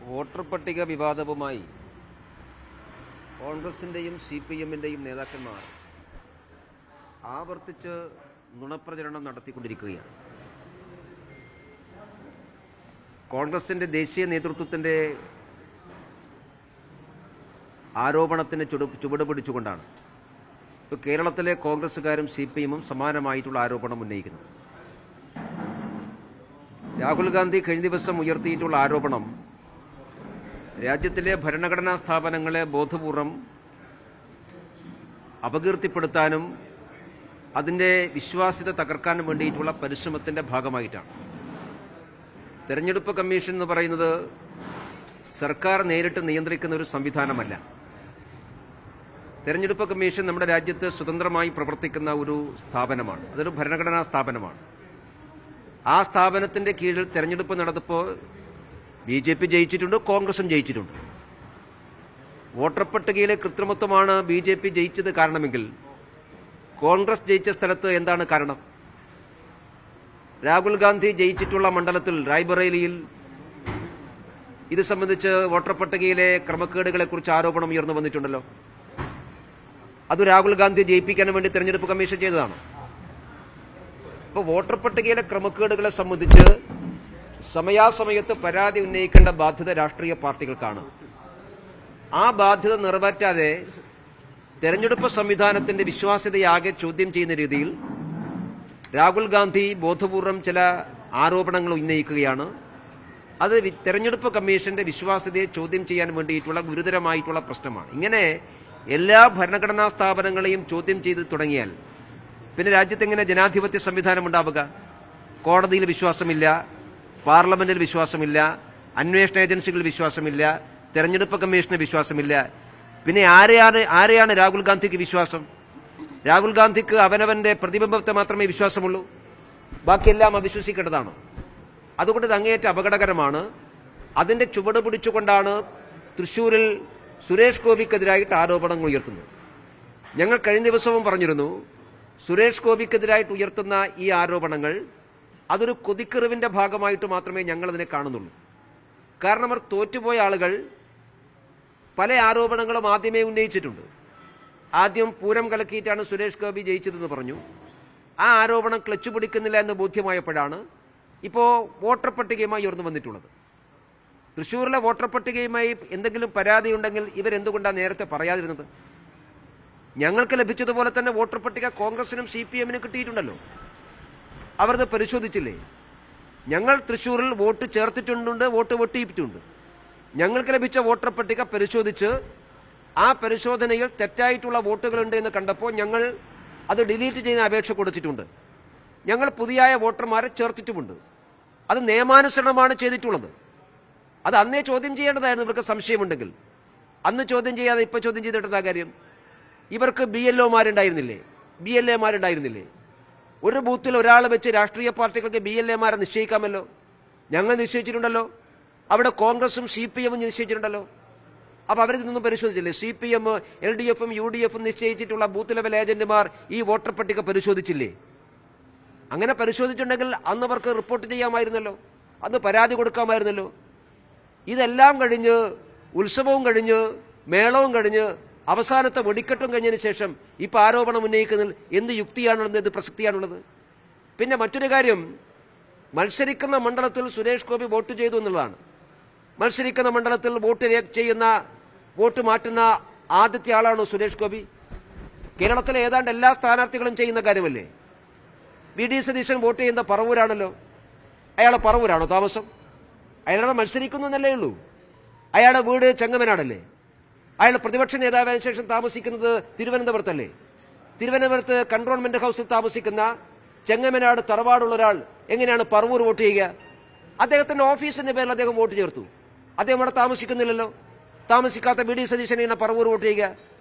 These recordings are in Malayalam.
വോട്ടർ പട്ടിക വിവാദവുമായി കോൺഗ്രസിന്റെയും CPM-ന്റെയും നേതാക്കന്മാർ ആവർത്തിച്ച് നുണപ്രചരണം നടത്തിക്കൊണ്ടിരിക്കുകയാണ്. കോൺഗ്രസിന്റെ ദേശീയ നേതൃത്വത്തിന്റെ ആരോപണത്തിന് ചുവട് പിടിച്ചുകൊണ്ടാണ് ഇപ്പോൾ കേരളത്തിലെ കോൺഗ്രസുകാരും CPM-ഉം സമാനമായിട്ടുള്ള ആരോപണം ഉന്നയിക്കുന്നത്. രാഹുൽ ഗാന്ധി കഴിഞ്ഞ ദിവസം ഉയർത്തിയിട്ടുള്ള ആരോപണം രാജ്യത്തിലെ ഭരണഘടനാ സ്ഥാപനങ്ങളെ ബോധപൂർവം അപകീർത്തിപ്പെടുത്താനും അതിന്റെ വിശ്വാസ്യത തകർക്കാനും വേണ്ടിയിട്ടുള്ള പരിശ്രമത്തിന്റെ ഭാഗമായിട്ടാണ്. തെരഞ്ഞെടുപ്പ് കമ്മീഷൻ എന്ന് പറയുന്നത് സർക്കാർ നേരിട്ട് നിയന്ത്രിക്കുന്ന ഒരു സംവിധാനമല്ല. തെരഞ്ഞെടുപ്പ് കമ്മീഷൻ നമ്മുടെ രാജ്യത്ത് സ്വതന്ത്രമായി പ്രവർത്തിക്കുന്ന ഒരു സ്ഥാപനമാണ്. അതൊരു ഭരണഘടനാ സ്ഥാപനമാണ്. ആ സ്ഥാപനത്തിന്റെ കീഴിൽ തെരഞ്ഞെടുപ്പ് നടന്നപ്പോൾ BJP ജയിച്ചിട്ടുണ്ട്, കോൺഗ്രസും ജയിച്ചിട്ടുണ്ട്. വോട്ടർ പട്ടികയിലെ കൃത്രിമത്വമാണ് BJP ജയിച്ചത് കാരണമെങ്കിൽ കോൺഗ്രസ് ജയിച്ച സ്ഥലത്ത് എന്താണ് കാരണം? രാഹുൽ ഗാന്ധി ജയിച്ചിട്ടുള്ള മണ്ഡലത്തിൽ റായ്ബറേലിയിൽ ഇത് സംബന്ധിച്ച് വോട്ടർ പട്ടികയിലെ ക്രമക്കേടുകളെക്കുറിച്ച് ആരോപണം ഉയർന്നു വന്നിട്ടുണ്ടല്ലോ. അത് രാഹുൽ ഗാന്ധി ജയിപ്പിക്കാൻ വേണ്ടി തെരഞ്ഞെടുപ്പ് കമ്മീഷൻ ചെയ്തതാണ്. ഇപ്പോൾ വോട്ടർ പട്ടികയിലെ ക്രമക്കേടുകളെ സംബന്ധിച്ച് സമയാസമയത്ത് പരാതി ഉന്നയിക്കേണ്ട ബാധ്യത രാഷ്ട്രീയ പാർട്ടികൾക്കാണ്. ആ ബാധ്യത നിറവേറ്റാതെ തെരഞ്ഞെടുപ്പ് സംവിധാനത്തിന്റെ വിശ്വാസ്യതയാകെ ചോദ്യം ചെയ്യുന്ന രീതിയിൽ രാഹുൽ ഗാന്ധി ബോധപൂർവം ചില ആരോപണങ്ങൾ ഉന്നയിക്കുകയാണ്. അത് തെരഞ്ഞെടുപ്പ് കമ്മീഷന്റെ വിശ്വാസ്യതയെ ചോദ്യം ചെയ്യാൻ വേണ്ടിയിട്ടുള്ള ഗുരുതരമായിട്ടുള്ള പ്രശ്നമാണ്. ഇങ്ങനെ എല്ലാ ഭരണഘടനാ സ്ഥാപനങ്ങളെയും ചോദ്യം ചെയ്ത് തുടങ്ങിയാൽ പിന്നെ രാജ്യത്ത് എങ്ങനെ ജനാധിപത്യ സംവിധാനം ഉണ്ടാവുക? കോടതിയിൽ വിശ്വാസമില്ല, പാർലമെന്റിൽ വിശ്വാസമില്ല, അന്വേഷണ ഏജൻസികളിൽ വിശ്വാസമില്ല, തെരഞ്ഞെടുപ്പ് കമ്മീഷന് വിശ്വാസമില്ല. പിന്നെ ആരെയാണ് രാഹുൽ ഗാന്ധിക്ക് വിശ്വാസം? രാഹുൽ ഗാന്ധിക്ക് അവനവന്റെ പ്രതിബിംബത്തെ മാത്രമേ വിശ്വാസമുള്ളൂ, ബാക്കിയെല്ലാം അവിശ്വസിക്കേണ്ടതാണ്. അതുകൊണ്ട് ഇത് അങ്ങേയറ്റ അപകടകരമാണ്. അതിന്റെ ചുവട് പിടിച്ചുകൊണ്ടാണ് തൃശൂരിൽ സുരേഷ് ഗോപിക്കെതിരായിട്ട് ആരോപണങ്ങൾ ഉയർത്തുന്നത്. ഞങ്ങൾ കഴിഞ്ഞ ദിവസവും പറഞ്ഞിരുന്നു, സുരേഷ് ഗോപിക്കെതിരായിട്ട് ഉയർത്തുന്ന ഈ ആരോപണങ്ങൾ അതൊരു കൊതിക്കെറിവിന്റെ ഭാഗമായിട്ട് മാത്രമേ ഞങ്ങൾ അതിനെ കാണുന്നുള്ളൂ. കാരണം അവർ തോറ്റുപോയ ആളുകൾ പല ആരോപണങ്ങളും ആദ്യമേ ഉന്നയിച്ചിട്ടുണ്ട്. ആദ്യം പൂരം കലക്കിയിട്ടാണ് സുരേഷ് ഗോപി ജയിച്ചതെന്ന് പറഞ്ഞു. ആ ആരോപണം ക്ലച്ച് പിടിക്കുന്നില്ല എന്ന് ബോധ്യമായപ്പോഴാണ് ഇപ്പോൾ വോട്ടർ പട്ടികയുമായി ഉയർന്നു വന്നിട്ടുള്ളത്. തൃശ്ശൂരിലെ വോട്ടർ പട്ടികയുമായി എന്തെങ്കിലും പരാതിയുണ്ടെങ്കിൽ ഇവരെന്തുകൊണ്ടാണ് നേരത്തെ പറയാതിരുന്നത്? ഞങ്ങൾക്ക് ലഭിച്ചതുപോലെ തന്നെ വോട്ടർ പട്ടിക കോൺഗ്രസിനും CPM-നും കിട്ടിയിട്ടുണ്ടല്ലോ. അവരത് പരിശോധിച്ചില്ലേ? ഞങ്ങൾ തൃശ്ശൂരിൽ വോട്ട് ചേർത്തിട്ടുണ്ട്, വോട്ട് വെട്ടിയിട്ടുണ്ട്. ഞങ്ങൾക്ക് ലഭിച്ച വോട്ടർ പട്ടിക പരിശോധിച്ച് ആ പരിശോധനയിൽ തെറ്റായിട്ടുള്ള വോട്ടുകളുണ്ട് എന്ന് കണ്ടപ്പോൾ ഞങ്ങൾ അത് ഡിലീറ്റ് ചെയ്യുന്ന അപേക്ഷ കൊടുത്തിട്ടുണ്ട്. ഞങ്ങൾ പുതിയ വോട്ടർമാരെ ചേർത്തിട്ടുമുണ്ട്. അത് നിയമാനുസരണമാണ് ചെയ്തിട്ടുള്ളത്. അത് അന്നേ ചോദ്യം ചെയ്യേണ്ടതായിരുന്നു. ഇവർക്ക് സംശയമുണ്ടെങ്കിൽ അന്ന് ചോദ്യം ചെയ്യാതെ ഇപ്പൊ ചോദ്യം ചെയ്തിട്ടെന്താ കാര്യം? ഇവർക്ക് BLA-മാരുണ്ടായിരുന്നില്ലേ? ഒരു ബൂത്തിൽ ഒരാളെ വെച്ച് രാഷ്ട്രീയ പാർട്ടികൾക്ക് BLA-മാരെ നിശ്ചയിക്കാമല്ലോ. ഞങ്ങൾ നിശ്ചയിച്ചിട്ടുണ്ടല്ലോ. അവിടെ കോൺഗ്രസും CPM-ഉം നിശ്ചയിച്ചിട്ടുണ്ടല്ലോ. അപ്പൊ അവരിതൊന്നും പരിശോധിച്ചില്ലേ? CPM, LDF-ഉം UDF-ഉം നിശ്ചയിച്ചിട്ടുള്ള ബൂത്ത് ലെവൽ ഏജന്റുമാർ ഈ വോട്ടർ പട്ടിക പരിശോധിച്ചില്ലേ? അങ്ങനെ പരിശോധിച്ചിട്ടുണ്ടെങ്കിൽ അന്ന് അവർക്ക് റിപ്പോർട്ട് ചെയ്യാമായിരുന്നല്ലോ, അന്ന് പരാതി കൊടുക്കാമായിരുന്നല്ലോ. ഇതെല്ലാം കഴിഞ്ഞ്, ഉത്സവവും കഴിഞ്ഞ്, മേളവും കഴിഞ്ഞ്, അവസാനത്തെ വെടിക്കെട്ടും കഴിഞ്ഞതിന് ശേഷം ഇപ്പൊ ആരോപണം ഉന്നയിക്കുന്നതിൽ എന്ത് യുക്തിയാണുള്ളത്, എന്ത് പ്രസക്തിയാണുള്ളത്? പിന്നെ മറ്റൊരു കാര്യം, മത്സരിക്കുന്ന മണ്ഡലത്തിൽ സുരേഷ് ഗോപി വോട്ട് ചെയ്തു എന്നുള്ളതാണ്. മത്സരിക്കുന്ന മണ്ഡലത്തിൽ വോട്ട് മാറ്റുന്ന ആദ്യത്തെ ആളാണോ സുരേഷ് ഗോപി? കേരളത്തിലെ ഏതാണ്ട് എല്ലാ സ്ഥാനാർത്ഥികളും ചെയ്യുന്ന കാര്യമല്ലേ? VD സതീശൻ വോട്ട് ചെയ്യുന്ന പറവൂരാണല്ലോ. അയാളെ പറവൂരാണോ താമസം? അയാളെ മത്സരിക്കുന്നു എന്നല്ലേ ഉള്ളൂ. അയാളുടെ വീട് ചെങ്ങമനാടല്ലേ? അയാൾ പ്രതിപക്ഷ നേതാവായ ശേഷം താമസിക്കുന്നത് തിരുവനന്തപുരത്തല്ലേ? തിരുവനന്തപുരത്ത് കൺട്രോൺമെന്റ് ഹൌസിൽ താമസിക്കുന്ന ചെങ്ങമനാട് തറവാടുള്ള ഒരാൾ എങ്ങനെയാണ് പറവൂർ വോട്ട് ചെയ്യുക? അദ്ദേഹത്തിന്റെ ഓഫീസിന്റെ പേരിൽ അദ്ദേഹം വോട്ട് ചേർത്തു. അദ്ദേഹം അവിടെ താമസിക്കുന്നില്ലല്ലോ. താമസിക്കാത്ത VD സതീശനെയാണ് പറവൂർ വോട്ട് ചെയ്യുക.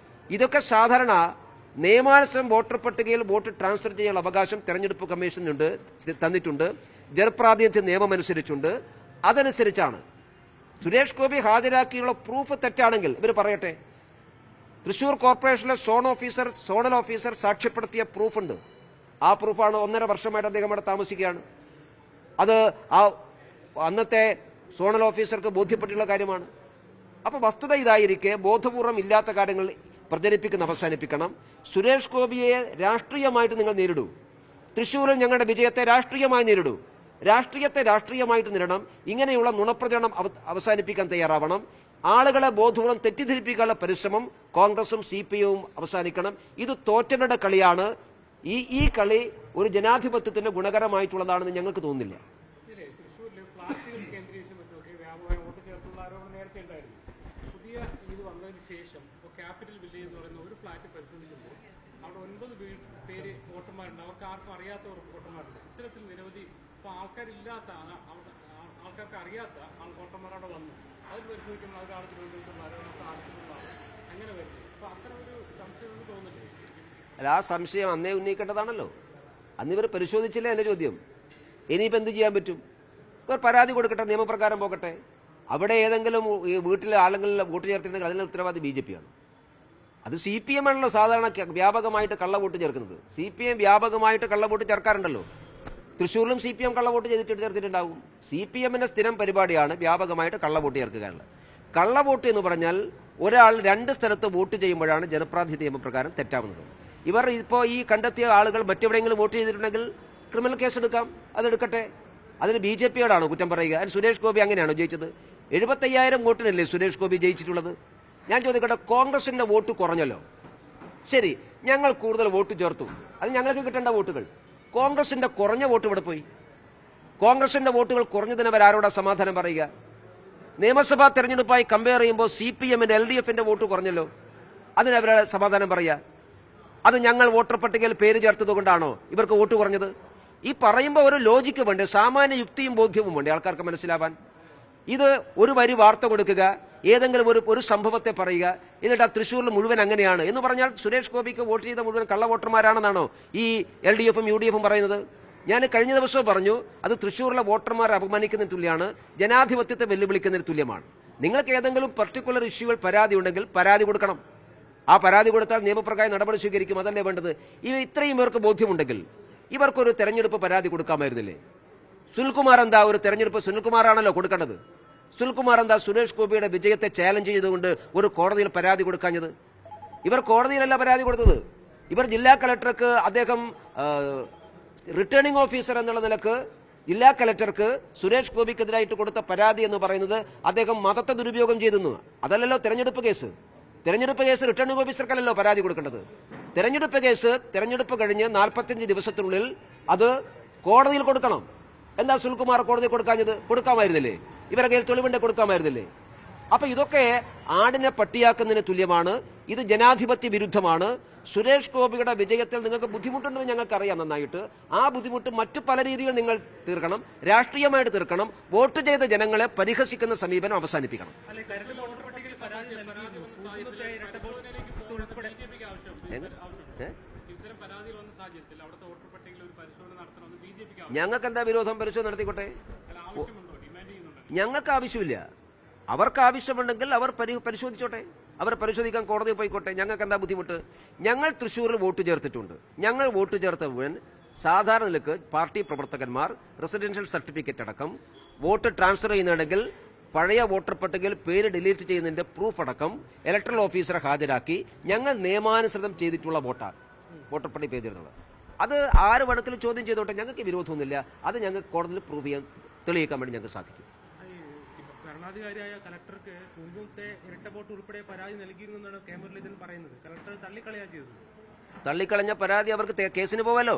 ഇതൊക്കെ സാധാരണ നിയമാനുസൃതം വോട്ടർ പട്ടികയിൽ വോട്ട് ട്രാൻസ്ഫർ ചെയ്യാനുള്ള അവകാശം തെരഞ്ഞെടുപ്പ് കമ്മീഷൻ തന്നിട്ടുണ്ട്. ജനപ്രാതിനിധ്യ നിയമം അനുസരിച്ചുണ്ട്. അതനുസരിച്ചാണ് സുരേഷ് ഗോപി ഹാജരാക്കിയുള്ള പ്രൂഫ് തെറ്റാണെങ്കിൽ ഇവർ പറയട്ടെ. തൃശൂർ കോർപ്പറേഷനിലെ സോണൽ ഓഫീസർ സാക്ഷ്യപ്പെടുത്തിയ പ്രൂഫുണ്ട്. ആ പ്രൂഫാണ് 1.5 വർഷമായിട്ട് അദ്ദേഹം അവിടെ താമസിക്കുകയാണ്. അത് ആ അന്നത്തെ സോണൽ ഓഫീസർക്ക് ബോധ്യപ്പെട്ടുള്ള കാര്യമാണ്. അപ്പൊ വസ്തുത ഇതായിരിക്കെ ബോധപൂർവം ഇല്ലാത്ത കാര്യങ്ങൾ പ്രചരിപ്പിക്കുന്ന അവസാനിപ്പിക്കണം. സുരേഷ് ഗോപിയെ രാഷ്ട്രീയമായിട്ട് നിങ്ങൾ നേരിടൂ. തൃശ്ശൂരിൽ ഞങ്ങളുടെ വിജയത്തെ രാഷ്ട്രീയമായി നേരിടൂ. രാഷ്ട്രീയത്തെ രാഷ്ട്രീയമായിട്ട് നേരിടണം. ഇങ്ങനെയുള്ള നുണപ്രചരണം അവസാനിപ്പിക്കാൻ തയ്യാറാവണം. ആളുകളെ ബോധപൂർവം തെറ്റിദ്ധരിപ്പിക്കാനുള്ള പരിശ്രമം കോൺഗ്രസും CPIയും അവസാനിക്കണം. ഇത് തോറ്റവരുടെ കളിയാണ്. ഈ കളി ഒരു ജനാധിപത്യത്തിന് ഗുണകരമായിട്ടുള്ളതാണെന്ന് ഞങ്ങൾക്ക് തോന്നുന്നില്ല. ശേഷം ക്യാപിറ്റൽ വില്ലേജ് എന്ന് പറയുന്ന ഒരു ഫ്ലാറ്റ് പരിശോധിക്കുമ്പോൾ അവിടെ 9 പേര് വോട്ടർമാരുണ്ട്. അവർക്ക് ആർക്കും അറിയാത്തവർ വോട്ടർമാരുണ്ട്. ഇത്തരത്തിൽ നിരവധി ആൾക്കാരില്ലാത്ത ആൾക്കാർക്ക് അറിയാത്ത വോട്ടർമാർ അവിടെ വന്നു. അത് പരിശോധിക്കുമ്പോൾ അവർ ആൾ തിരുവനന്തപുരത്തുള്ള ആളുകളാണ് അങ്ങനെ വരുന്നത്. അപ്പൊ അത്തരം ഒരു സംശയം തോന്നില്ലേ? അല്ല, ആ സംശയം അന്നേ ഉന്നയിക്കേണ്ടതാണല്ലോ. അന്ന് ഇവർ പരിശോധിച്ചില്ല എന്റെ ചോദ്യം. ഇനിയിപ്പോൾ എന്ത് ചെയ്യാൻ പറ്റും? ഇവർ പരാതി കൊടുക്കട്ടെ, നിയമപ്രകാരം പോകട്ടെ. അവിടെ ഏതെങ്കിലും ഈ വീട്ടിലെ ആളുകളിൽ വോട്ട് ചേർത്തിട്ടുണ്ടെങ്കിൽ അതിനുള്ള ഉത്തരവാദി BJP ആണ്. അത് CPM ആണല്ലോ സാധാരണ വ്യാപകമായിട്ട് കള്ളവോട്ട് ചേർക്കുന്നത്. CPM വ്യാപകമായിട്ട് കള്ളവോട്ട് ചേർക്കാറുണ്ടല്ലോ. തൃശ്ശൂരിലും CPM കള്ളവോട്ട് ചേർത്തിട്ടുണ്ടാവും. CPMന്റെ സ്ഥിരം പരിപാടിയാണ് വ്യാപകമായിട്ട് കള്ളവോട്ട് ചേർക്കുകയാണ്. കള്ളവോട്ട് എന്ന് പറഞ്ഞാൽ ഒരാൾ 2 സ്ഥലത്ത് വോട്ട് ചെയ്യുമ്പോഴാണ് ജനപ്രാതിനിധ്യ നിയമപ്രകാരം തെറ്റാവുന്നത്. ഇവർ ഇപ്പോൾ ഈ കണ്ടെത്തിയ ആളുകൾ മറ്റെവിടെയെങ്കിലും വോട്ട് ചെയ്തിട്ടുണ്ടെങ്കിൽ ക്രിമിനൽ കേസ് എടുക്കാം. അതെടുക്കട്ടെ. അതിന് BJPയോടാണോ കുറ്റം പറയുക? അതിന് സുരേഷ് ഗോപി അങ്ങനെയാണോ ജയിച്ചത്? 75,000 വോട്ടിനല്ലേ സുരേഷ് ഗോപി ജയിച്ചിട്ടുള്ളത്? ഞാൻ ചോദിക്കട്ടെ, കോൺഗ്രസിന്റെ വോട്ട് കുറഞ്ഞല്ലോ. ശരി, ഞങ്ങൾ കൂടുതൽ വോട്ട് ചേർത്തു. അത് ഞങ്ങൾക്ക് കിട്ടേണ്ട വോട്ടുകൾ. കോൺഗ്രസിന്റെ കുറഞ്ഞ വോട്ട് ഇവിടെ പോയി. കോൺഗ്രസിന്റെ വോട്ടുകൾ കുറഞ്ഞതിന് അവരാരോടാ സമാധാനം പറയുക? നിയമസഭാ തെരഞ്ഞെടുപ്പായി കമ്പയർ ചെയ്യുമ്പോൾ CPMന്റെ LDFന്റെ വോട്ട് കുറഞ്ഞല്ലോ. അതിനവരെ സമാധാനം പറയുക? അത് ഞങ്ങൾ വോട്ടർ പട്ടികയിൽ പേര് ചേർത്തത് കൊണ്ടാണോ ഇവർക്ക് വോട്ട് കുറഞ്ഞത്? ഈ പറയുമ്പോൾ ഒരു ലോജിക്ക് വേണ്ടേ, സാമാന്യ യുക്തിയും ബോധ്യവും വേണ്ടേ ആൾക്കാർക്ക് മനസ്സിലാവാൻ? ഇത് ഒരു വരി വാർത്ത കൊടുക്കുക, ഏതെങ്കിലും ഒരു സംഭവത്തെ പറയുക, എന്നിട്ട് ആ തൃശ്ശൂരിൽ മുഴുവൻ അങ്ങനെയാണ് എന്ന് പറഞ്ഞാൽ സുരേഷ് ഗോപിക്ക് വോട്ട് ചെയ്ത മുഴുവൻ കള്ള വോട്ടർമാരാണെന്നാണോ ഈ LDFും UDFും പറയുന്നത്? ഞാൻ കഴിഞ്ഞ ദിവസവും പറഞ്ഞു, അത് തൃശ്ശൂരിലെ വോട്ടർമാരെ അപമാനിക്കുന്നതിന് തുല്യമാണ്, ജനാധിപത്യത്തെ വെല്ലുവിളിക്കുന്നതിന് തുല്യമാണ്. നിങ്ങൾക്ക് ഏതെങ്കിലും പർട്ടിക്കുലർ ഇഷ്യൂകൾ പരാതി ഉണ്ടെങ്കിൽ പരാതി കൊടുക്കണം. ആ പരാതി കൊടുത്താൽ നിയമപ്രകാരം നടപടി സ്വീകരിക്കും. അതല്ലേ വേണ്ടത്? ഇത്രയും പേർക്ക് ബോധ്യമുണ്ടെങ്കിൽ ഇവർക്കൊരു തെരഞ്ഞെടുപ്പ് പരാതി കൊടുക്കാമായിരുന്നില്ലേ? സുനിൽകുമാർ എന്താ ഒരു തെരഞ്ഞെടുപ്പ്? സുനിൽകുമാറാണല്ലോ കൊടുക്കേണ്ടത്. സുനിൽകുമാർ എന്താ സുരേഷ് ഗോപിയുടെ വിജയത്തെ ചാലഞ്ച് ചെയ്തുകൊണ്ട് ഒരു കോടതിയിൽ പരാതി കൊടുക്കാഞ്ഞത്? ഇവർ കോടതിയിലല്ല പരാതി കൊടുത്തത്. ഇവർ ജില്ലാ കളക്ടർക്ക്, അദ്ദേഹം റിട്ടേണിംഗ് ഓഫീസർ എന്നുള്ള നിലക്ക് ജില്ലാ കളക്ടർക്ക് സുരേഷ് ഗോപിക്കെതിരായിട്ട് കൊടുത്ത പരാതി എന്ന് പറയുന്നത് അദ്ദേഹം മതത്തെ ദുരുപയോഗം ചെയ്തെന്ന്. അതല്ലല്ലോ തെരഞ്ഞെടുപ്പ് കേസ്. തെരഞ്ഞെടുപ്പ് കേസ് റിട്ടേണിംഗ് ഓഫീസർക്കല്ലല്ലോ പരാതി കൊടുക്കേണ്ടത്. തെരഞ്ഞെടുപ്പ് കേസ് തെരഞ്ഞെടുപ്പ് കഴിഞ്ഞ് 45 ദിവസത്തിനുള്ളിൽ അത് കോടതിയിൽ കൊടുക്കണം. എന്താ സുനിൽകുമാർ കോടതി കൊടുക്കാഞ്ഞത്? കൊടുക്കാമായിരുന്നില്ലേ? ഇവരുടെ കയ്യിൽ തെളിവുണ്ടെ കൊടുക്കാമായിരുന്നില്ലേ? അപ്പൊ ഇതൊക്കെ ആടിനെ പട്ടിയാക്കുന്നതിന് തുല്യമാണ്. ഇത് ജനാധിപത്യ വിരുദ്ധമാണ്. സുരേഷ് ഗോപിയുടെ വിജയത്തിൽ നിങ്ങൾക്ക് ബുദ്ധിമുട്ടുണ്ടെന്ന് ഞങ്ങൾക്കറിയാം നന്നായിട്ട്. ആ ബുദ്ധിമുട്ട് മറ്റു പല രീതിയിൽ നിങ്ങൾ തീർക്കണം, രാഷ്ട്രീയമായിട്ട് തീർക്കണം. വോട്ട് ചെയ്ത ജനങ്ങളെ പരിഹസിക്കുന്ന സമീപനം അവസാനിപ്പിക്കണം. ഞങ്ങൾക്ക് എന്താ വിരോധം? പരിശോധന നടത്തിക്കോട്ടെ. ഞങ്ങൾക്ക് ആവശ്യമില്ല. അവർക്ക് ആവശ്യമുണ്ടെങ്കിൽ അവർ പരിശോധിച്ചോട്ടെ. അവർ പരിശോധിക്കാൻ കോടതിയിൽ പോയിക്കോട്ടെ. ഞങ്ങൾക്ക് എന്താ ബുദ്ധിമുട്ട്? ഞങ്ങൾ തൃശ്ശൂരിൽ വോട്ട് ചേർത്തിട്ടുണ്ട്. ഞങ്ങൾ വോട്ട് ചേർത്ത മുഴുവൻ സാധാരണ നിലക്ക് പാർട്ടി പ്രവർത്തകന്മാർ റെസിഡൻഷ്യൽ സർട്ടിഫിക്കറ്റ് അടക്കം വോട്ട് ട്രാൻസ്ഫർ ചെയ്യുന്നുണ്ടെങ്കിൽ പഴയ വോട്ടർ പട്ടികയിൽ പേര് ഡിലീറ്റ് ചെയ്യുന്നതിന്റെ പ്രൂഫ് അടക്കം ഇലക്ട്രൽ ഓഫീസറെ ഹാജരാക്കി ഞങ്ങൾ നിയമാനുസൃതം ചെയ്തിട്ടുള്ള വോട്ടാണ് വോട്ടർ പട്ടിക പേര് ചേർന്നത്. അത് ആര് വേണമെങ്കിലും ചോദ്യം ചെയ്തോട്ടെ. ഞങ്ങൾക്ക് വിരോധമൊന്നുമില്ല. അത് ഞങ്ങൾക്ക് കോടതിയിൽ പ്രൂവ് ചെയ്യാൻ, തെളിയിക്കാൻ വേണ്ടി ഞങ്ങൾക്ക് സാധിക്കും. ഭരണാധികാരിയായ കളക്ടർക്ക് മുമ്പത്തെ ഇരട്ട വോട്ട് ഉൾപ്പെടെ പരാതി നൽകിയിരുന്നെന്നാണ് കെ മുരളീധരൻ പറയുന്നത്. കളക്ടർ തള്ളിക്കളയാ ചെയ്തത്. തള്ളിക്കളഞ്ഞ പരാതി അവർക്ക് കേസിന് പോവല്ലോ.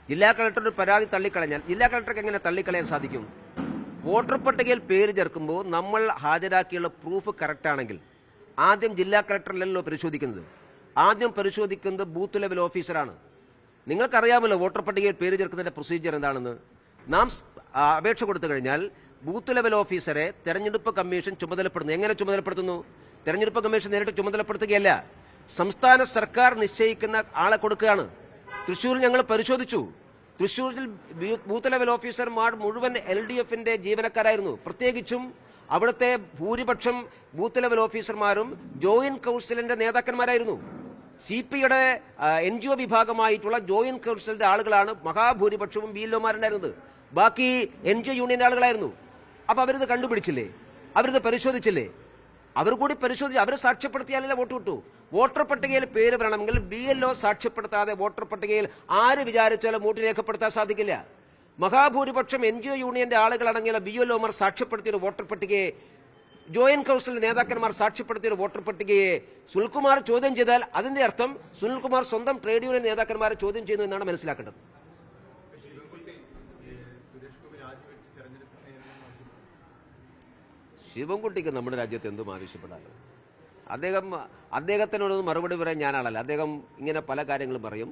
ജില്ലാ കളക്ടറുടെ പരാതി തള്ളിക്കളഞ്ഞാൽ ജില്ലാ കളക്ടർക്ക് എങ്ങനെ തള്ളിക്കളയാൻ സാധിക്കും? വോട്ടർ പട്ടികയിൽ പേര് ചേർക്കുമ്പോൾ നമ്മൾ ഹാജരാക്കിയുള്ള പ്രൂഫ് കറക്റ്റ് ആണെങ്കിൽ ആദ്യം ജില്ലാ കളക്ടറിലല്ലോ പരിശോധിക്കുന്നത്. ആദ്യം പരിശോധിക്കുന്നത് ബൂത്ത് ലെവൽ ഓഫീസറാണ്. നിങ്ങൾക്കറിയാമല്ലോ വോട്ടർ പട്ടികയിൽ പേര് ചേർക്കുന്നതിന്റെ പ്രൊസീജിയർ എന്താണെന്ന്. നാം അപേക്ഷ കൊടുത്തു കഴിഞ്ഞാൽ ബൂത്ത് ലെവൽ ഓഫീസറെ തെരഞ്ഞെടുപ്പ് കമ്മീഷൻ ചുമതലപ്പെടുന്നു. എങ്ങനെ ചുമതലപ്പെടുത്തുന്നു? തെരഞ്ഞെടുപ്പ് കമ്മീഷൻ നേരിട്ട് ചുമതലപ്പെടുത്തുകയല്ല, സംസ്ഥാന സർക്കാർ നിശ്ചയിക്കുന്ന ആളെ കൊടുക്കുകയാണ്. തൃശ്ശൂർ ഞങ്ങൾ പരിശോധിച്ചു. തൃശ്ശൂരിൽ ബൂത്ത് ലെവൽ ഓഫീസർമാർ മുഴുവൻ LDFന്റെ ജീവനക്കാരായിരുന്നു. പ്രത്യേകിച്ചും അവിടുത്തെ ഭൂരിപക്ഷം ബൂത്ത് ലെവൽ ഓഫീസർമാരും ജോയിന്റ് കൌൺസിലിന്റെ നേതാക്കന്മാരായിരുന്നു. CPയുടെ NGO വിഭാഗമായിട്ടുള്ള ജോയിന്റ് കൌൺസിലിന്റെ ആളുകളാണ് മഹാഭൂരിപക്ഷവും BLOമാരുണ്ടായിരുന്നത്. ബാക്കി NGO യൂണിയൻ ആളുകളായിരുന്നു. അപ്പൊ അവരിത് കണ്ടുപിടിച്ചില്ലേ? അവരിത് പരിശോധിച്ചില്ലേ? അവർ കൂടി പരിശോധിച്ച് അവർ സാക്ഷ്യപ്പെടുത്തിയാലല്ലേ വോട്ട് കിട്ടൂ. വോട്ടർ പട്ടികയിൽ പേര് വരണമെങ്കിൽ BLO സാക്ഷ്യപ്പെടുത്താതെ വോട്ടർ പട്ടികയിൽ ആര് വിചാരിച്ചാലും വോട്ട് രേഖപ്പെടുത്താൻ സാധിക്കില്ല. മഹാഭൂരിപക്ഷം NGO യൂണിയന്റെ ആളുകളടങ്ങിയ BLOമാർ സാക്ഷ്യപ്പെടുത്തിയ വോട്ടർ പട്ടികയെ, ജോയിന്റ് കൌൺസിലിന്റെ നേതാക്കന്മാർ സാക്ഷ്യപ്പെടുത്തിയ വോട്ടർ പട്ടികയെ സുനിൽകുമാർ ചോദ്യം ചെയ്താൽ അതിന്റെ അർത്ഥം സുനിൽകുമാർ സ്വന്തം ട്രേഡ് യൂണിയൻ നേതാക്കന്മാരെ ചോദ്യം ചെയ്യുന്നു എന്നാണ് മനസ്സിലാക്കേണ്ടത്. ശിവൻകുട്ടിക്ക് നമ്മുടെ രാജ്യത്ത് എന്തും ആവശ്യപ്പെടാലോ. അദ്ദേഹത്തിനോടൊന്നും മറുപടി പറയാൻ ഞാനാളല്ല. അദ്ദേഹം ഇങ്ങനെ പല കാര്യങ്ങളും പറയും.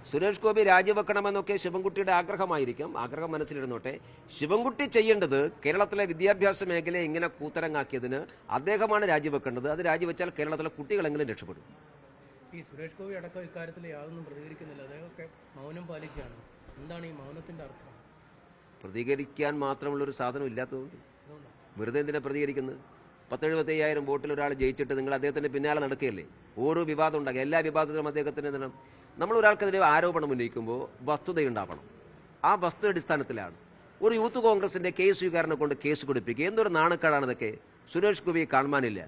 സുരേഷ് ഗോപി രാജിവെക്കണമെന്നൊക്കെ ശിവൻകുട്ടിയുടെ ആഗ്രഹമായിരിക്കും. ആഗ്രഹം മനസ്സിലിരുന്നോട്ടെ. ശിവൻകുട്ടി ചെയ്യേണ്ടത് കേരളത്തിലെ വിദ്യാഭ്യാസ മേഖലയെ ഇങ്ങനെ കൂത്തരങ്ങാക്കിയതിന് അദ്ദേഹമാണ് രാജിവെക്കേണ്ടത്. അത് രാജിവെച്ചാൽ കേരളത്തിലെ കുട്ടികളെങ്കിലും രക്ഷപ്പെടും. ഈ സുരേഷ് ഗോപി അടക്കം ഇക്കാര്യത്തിൽ യാതൊന്നും പ്രതികരിക്കുന്നില്ല. അദ്ദേഹമൊക്കെ മൗനം പാലിക്കുകയാണ്. എന്താണ് ഈ മൗനത്തിന്റെ അർത്ഥം? പ്രതികരിക്കാൻ മാത്രമുള്ളൊരു സാധനം ഇല്ലാത്തതുകൊണ്ട് വെറുതെ എന്തിനാ പ്രതികരിക്കുന്നത്? 10,75,000 വോട്ടിൽ ഒരാൾ ജയിച്ചിട്ട് നിങ്ങൾ അദ്ദേഹത്തിന്റെ പിന്നാലെ നടക്കുകയല്ലേ? ഓരോ വിവാദം ഉണ്ടാകുക, എല്ലാ വിവാദത്തിലും അദ്ദേഹത്തിന് എന്താണ്? നമ്മൾ ഒരാൾക്കെതിരെ ആരോപണം ഉന്നയിക്കുമ്പോൾ വസ്തുതയുണ്ടാവണം. ആ വസ്തു അടിസ്ഥാനത്തിലാണ് ഒരു യൂത്ത് കോൺഗ്രസിന്റെ കേസ് സ്വീകാരനെ കൊണ്ട് കേസ് കൊടുപ്പിക്കുക. എന്തൊരു നാണക്കേടാണ് ഇതൊക്കെ. സുരേഷ് ഗോപിയെ കാണുവാനില്ല,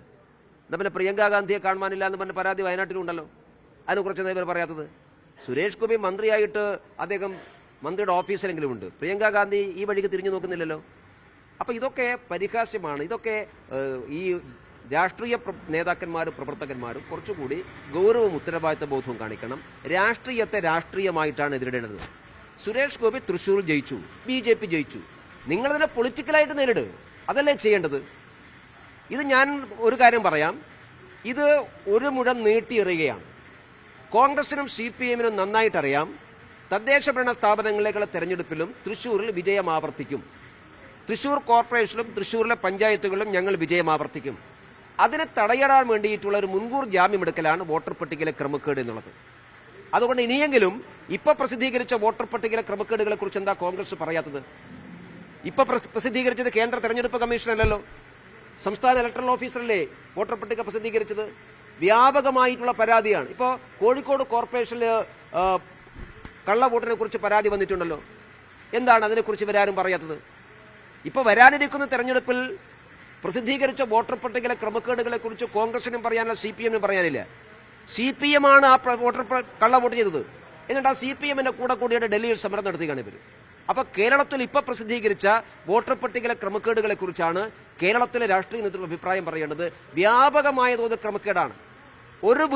പിന്നെ പ്രിയങ്കാ ഗാന്ധിയെ കാണുവാനില്ല എന്ന് പറഞ്ഞ പരാതി വയനാട്ടിലുണ്ടല്ലോ. അതിനെ കുറിച്ച് ഇവർ പറയാത്തത്. സുരേഷ് ഗോപി മന്ത്രിയായിട്ട് അദ്ദേഹം മന്ത്രിയുടെ ഓഫീസിലെങ്കിലും ഉണ്ട്. പ്രിയങ്കാ ഗാന്ധി ഈ വഴിക്ക് തിരിഞ്ഞു നോക്കുന്നില്ലല്ലോ. അപ്പൊ ഇതൊക്കെ പരിഹാസ്യമാണ്. ഇതൊക്കെ ഈ രാഷ്ട്രീയ നേതാക്കന്മാരും പ്രവർത്തകന്മാരും കുറച്ചുകൂടി ഗൗരവവും ഉത്തരവാദിത്ത ബോധവും കാണിക്കണം. രാഷ്ട്രീയത്തെ രാഷ്ട്രീയമായിട്ടാണ് എതിരിടേണ്ടത്. സുരേഷ് ഗോപി തൃശ്ശൂർ ജയിച്ചു, BJP ജയിച്ചു. നിങ്ങളതിനെ പൊളിറ്റിക്കലായിട്ട് നേരിടുക, അതല്ലേ ചെയ്യേണ്ടത്? ഇത് ഞാൻ ഒരു കാര്യം പറയാം, ഇത് ഒരു മുഴം നീട്ടിയെറിയുകയാണ്. കോൺഗ്രസിനും CPM-നും നന്നായിട്ടറിയാം തദ്ദേശ ഭരണ സ്ഥാപനങ്ങളിലേക്കുള്ള തെരഞ്ഞെടുപ്പിലും തൃശ്ശൂരിൽ വിജയം ആവർത്തിക്കും. തൃശ്ശൂർ കോർപ്പറേഷനിലും തൃശ്ശൂരിലെ പഞ്ചായത്തുകളിലും ഞങ്ങൾ വിജയം ആവർത്തിക്കും. അതിനെ തടയിടാൻ വേണ്ടിയിട്ടുള്ള ഒരു മുൻകൂർ ജാമ്യമെടുക്കലാണ് വോട്ടർ പട്ടികയിലെ ക്രമക്കേട് എന്നുള്ളത്. അതുകൊണ്ട് ഇനിയെങ്കിലും ഇപ്പൊ പ്രസിദ്ധീകരിച്ച വോട്ടർ പട്ടികയിലെ ക്രമക്കേടുകളെ കുറിച്ച് എന്താ കോൺഗ്രസ് പറയാത്തത്? ഇപ്പൊ പ്രസിദ്ധീകരിച്ചത് കേന്ദ്ര തെരഞ്ഞെടുപ്പ് കമ്മീഷൻ അല്ലല്ലോ, സംസ്ഥാന ഇലക്ടറൽ ഓഫീസറല്ലേ വോട്ടർ പട്ടിക പ്രസിദ്ധീകരിച്ചത്. വ്യാപകമായിട്ടുള്ള പരാതിയാണ്. ഇപ്പോ കോഴിക്കോട് കോർപ്പറേഷനിൽ കള്ളവോട്ടിനെ കുറിച്ച് പരാതി വന്നിട്ടുണ്ടല്ലോ. എന്താണ് അതിനെക്കുറിച്ച് ഇവരാരും പറയാത്തത്? ഇപ്പൊ വരാനിരിക്കുന്ന തെരഞ്ഞെടുപ്പിൽ പ്രസിദ്ധീകരിച്ച വോട്ടർ പട്ടികയിലെ ക്രമക്കേടുകളെ കുറിച്ച് കോൺഗ്രസിനും പറയാനില്ല, CPM-നും പറയാനില്ല. CPM-ആണ് ആ കള്ളവോട്ട് ചെയ്തത്. എന്നിട്ട് ആ CPM-ന്റെ കൂടെ കൂടിയുടെ ഡൽഹിയിൽ സമരം നടത്തുകയാണ് ഇവർ. അപ്പൊ കേരളത്തിൽ ഇപ്പൊ പ്രസിദ്ധീകരിച്ച വോട്ടർ പട്ടികയിലെ ക്രമക്കേടുകളെ കുറിച്ചാണ് കേരളത്തിലെ രാഷ്ട്രീയ നേതൃത്വം അഭിപ്രായം പറയേണ്ടത്. വ്യാപകമായ തോതിൽ ക്രമക്കേടാണ്. ഒരു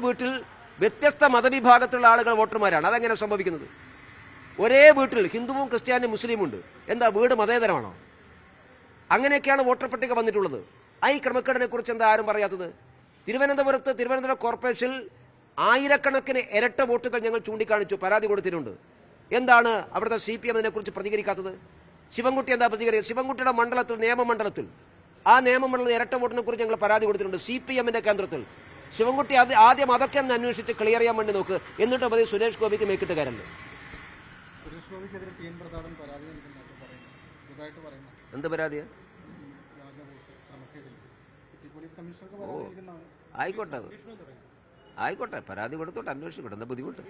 വീട്ടിൽ വ്യത്യസ്ത മതവിഭാഗത്തിലുള്ള ആളുകൾ വോട്ടർമാരാണ്. അതെങ്ങനെ സംഭവിക്കുന്നത്? ഒരേ വീട്ടിൽ ഹിന്ദുവും ക്രിസ്ത്യാനിയും മുസ്ലിമും ഉണ്ട്. എന്താ വീട് മതേതരമാണോ? അങ്ങനെയൊക്കെയാണ് വോട്ടർ പട്ടിക വന്നിട്ടുള്ളത്. ഈ ക്രമക്കേടിനെ കുറിച്ച് എന്താ ആരും പറയാത്തത്? തിരുവനന്തപുരം കോർപ്പറേഷനിൽ ആയിരക്കണക്കിന് ഇരട്ട വോട്ടുകൾ ഞങ്ങൾ ചൂണ്ടിക്കാണിച്ചു, പരാതി കൊടുത്തിട്ടുണ്ട്. എന്താണ് അവിടുത്തെ CPM അതിനെക്കുറിച്ച് പ്രതികരിക്കാത്തത്? ശിവൻകുട്ടി എന്താ പ്രതികരിക്കുക? ശിവൻകുട്ടിയുടെ മണ്ഡലത്തിൽ, നിയമമണ്ഡലത്തിൽ, ആ നിയമമണ്ഡലത്തിൽ ഇരട്ട വോട്ടിനെ കുറിച്ച് ഞങ്ങൾ പരാതി കൊടുത്തിട്ടുണ്ട് CPM-ന്റെ കേന്ദ്രത്തിൽ. ശിവൻകുട്ടി ആദ്യം അതൊക്കെ ഒന്ന് അന്വേഷിച്ച് ക്ലിയർ ചെയ്യാൻ വേണ്ടി നോക്ക്. എന്നിട്ട് മതി സുരേഷ് ഗോപിക്ക് മേക്കിട്ട് കയറല്ലേ. എന്ത് പരാതിയാ? ആയിക്കോട്ടെ, പരാതി കൊടുത്തോട്ടെ, അന്വേഷിക്കട്ടെ, എന്താ ബുദ്ധിമുട്ട്?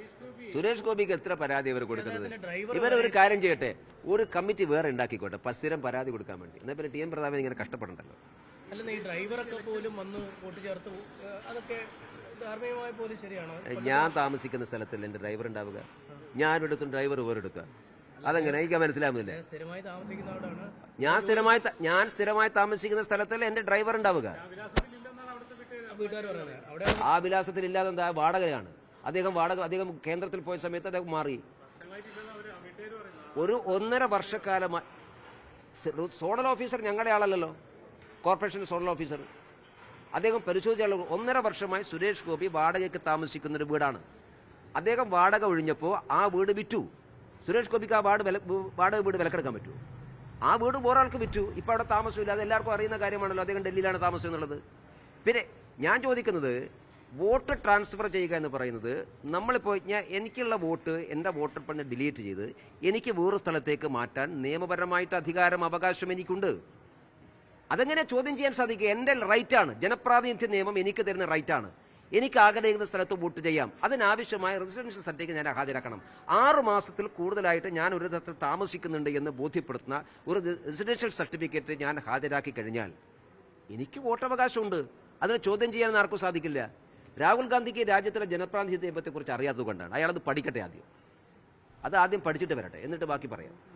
സുരേഷ് ഗോപിക്ക് എത്ര പരാതി ഇവർ കൊടുക്കുന്നത്? ഇവരൊരു കാര്യം ചെയ്യട്ടെ, ഒരു കമ്മിറ്റി വേറെ ഉണ്ടാക്കിക്കോട്ടെ സ്ഥിരം പരാതി കൊടുക്കാൻ വേണ്ടി. എന്നാൽ പിന്നെ TN പ്രതാപൻ ഇങ്ങനെ കഷ്ടപ്പെടണ്ടല്ലോ. ഈ ഡ്രൈവറൊക്കെ പോലും വന്ന് വോട്ട് ചേർത്ത്, അതൊക്കെ ധാർമ്മികമായ പോലും ശരിയാണോ? ഞാൻ താമസിക്കുന്ന സ്ഥലത്തല്ല എന്റെ ഡ്രൈവർ ഉണ്ടാവുക. ഞാനൊരിടത്തും ഡ്രൈവർ വേറെടുക്കുക. അതെങ്ങനെ എനിക്ക് മനസ്സിലാവുന്നില്ല. ഞാൻ സ്ഥിരമായി താമസിക്കുന്ന സ്ഥലത്തല്ല എന്റെ ഡ്രൈവർ ഉണ്ടാവുക. ആ വിലാസത്തിൽ ഇല്ലാതെ എന്താ വാടകയാണ്. അദ്ദേഹം കേന്ദ്രത്തിൽ പോയ സമയത്ത് അദ്ദേഹം മാറി. ഒരു 1.5 വർഷക്കാലമായി സോണൽ ഓഫീസർ ഞങ്ങളുടെ ആളല്ലല്ലോ, കോർപ്പറേഷൻ സോണൽ ഓഫീസർ. അദ്ദേഹം പരിശോധിച്ച 1.5 വർഷമായി സുരേഷ് ഗോപി വാടകയ്ക്ക് താമസിക്കുന്ന ഒരു വീടാണ്. അദ്ദേഹം വാടക ഒഴിഞ്ഞപ്പോൾ ആ വീട് വിറ്റു. സുരേഷ് ഗോപിക്ക് ആ വാടക വീട് വിലക്കെടുക്കാൻ പറ്റുമോ? ആ വീട് വേറൊരാൾക്ക് വിറ്റു. ഇപ്പൊ അവിടെ താമസമില്ല. അത് എല്ലാവർക്കും അറിയുന്ന കാര്യമാണല്ലോ. അദ്ദേഹം ഡൽഹിയിലാണ് താമസം എന്നുള്ളത്. പിന്നെ ഞാൻ ചോദിക്കുന്നത്, വോട്ട് ട്രാൻസ്ഫർ ചെയ്യുക എന്ന് പറയുന്നത്, നമ്മളിപ്പോൾ എനിക്കുള്ള വോട്ട്, എൻ്റെ വോട്ടർ പട്ടിക ഡിലീറ്റ് ചെയ്ത് എനിക്ക് വേറൊരു സ്ഥലത്തേക്ക് മാറ്റാൻ നിയമപരമായിട്ട് അധികാരം, അവകാശം എനിക്കുണ്ട്. അതെങ്ങനെ ചോദ്യം ചെയ്യാൻ സാധിക്കുക? എൻ്റെ റൈറ്റാണ്. ജനപ്രാതിനിധ്യ നിയമം എനിക്ക് തരുന്ന റൈറ്റാണ്. എനിക്ക് ആഗ്രഹിക്കുന്ന സ്ഥലത്ത് വോട്ട് ചെയ്യാം. അതിനാവശ്യമായ റെസിഡൻഷ്യൽ സർട്ടിഫിക്കറ്റ് ഞാൻ ഹാജരാക്കണം. 6 മാസത്തിൽ കൂടുതലായിട്ട് ഞാൻ ഒരു തരത്തിൽ താമസിക്കുന്നുണ്ട് എന്ന് ബോധ്യപ്പെടുത്തുന്ന ഒരു റെസിഡൻഷ്യൽ സർട്ടിഫിക്കറ്റ് ഞാൻ ഹാജരാക്കി കഴിഞ്ഞാൽ എനിക്ക് വോട്ടവകാശമുണ്ട്. അതിനെ ചോദ്യം ചെയ്യാൻ ആർക്കും സാധിക്കില്ല. രാഹുൽ ഗാന്ധിക്ക് രാജ്യത്തിലെ ജനപ്രാതിനിധ്യത്തെക്കുറിച്ച് അറിയാത്തതുകൊണ്ടാണ്. അയാളത് പഠിക്കട്ടെ ആദ്യം. അത് ആദ്യം പഠിച്ചിട്ട് വരട്ടെ, എന്നിട്ട് ബാക്കി പറയാം.